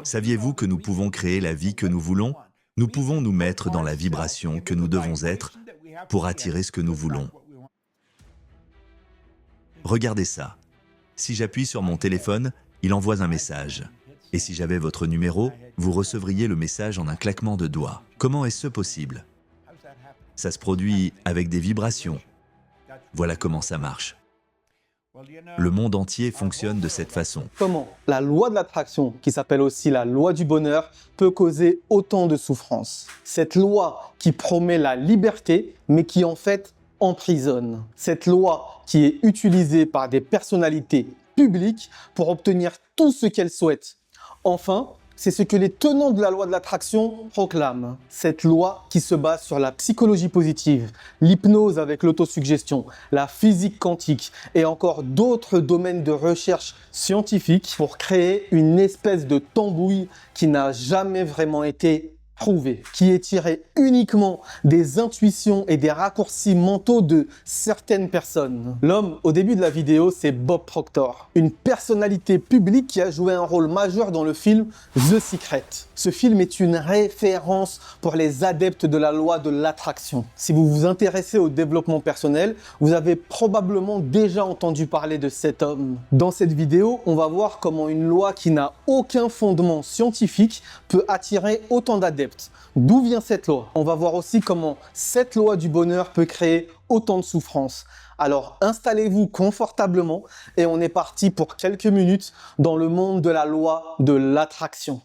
Saviez-vous que nous pouvons créer la vie que nous voulons? Nous pouvons nous mettre dans la vibration que nous devons être pour attirer ce que nous voulons. Regardez ça. Si j'appuie sur mon téléphone, il envoie un message. Et si j'avais votre numéro, vous recevriez le message en un claquement de doigts. Comment est-ce possible? Ça se produit avec des vibrations. Voilà comment ça marche. Le monde entier fonctionne de cette façon. Comment la loi de l'attraction, qui s'appelle aussi la loi du bonheur, peut causer autant de souffrance. Cette loi qui promet la liberté, mais qui en fait emprisonne. Cette loi qui est utilisée par des personnalités publiques pour obtenir tout ce qu'elles souhaitent. Enfin, c'est ce que les tenants de la loi de l'attraction proclament. Cette loi qui se base sur la psychologie positive, l'hypnose avec l'autosuggestion, la physique quantique et encore d'autres domaines de recherche scientifique pour créer une espèce de tambouille qui n'a jamais vraiment été prouvée, qui est tirée uniquement des intuitions et des raccourcis mentaux de certaines personnes. L'homme, au début de la vidéo, c'est Bob Proctor, une personnalité publique qui a joué un rôle majeur dans le film The Secret. Ce film est une référence pour les adeptes de la loi de l'attraction. Si vous vous intéressez au développement personnel, vous avez probablement déjà entendu parler de cet homme. Dans cette vidéo, on va voir comment une loi qui n'a aucun fondement scientifique peut attirer autant d'adeptes. D'où vient cette loi? On va voir aussi comment cette loi du bonheur peut créer autant de souffrance. Alors installez-vous confortablement et on est parti pour quelques minutes dans le monde de la loi de l'attraction.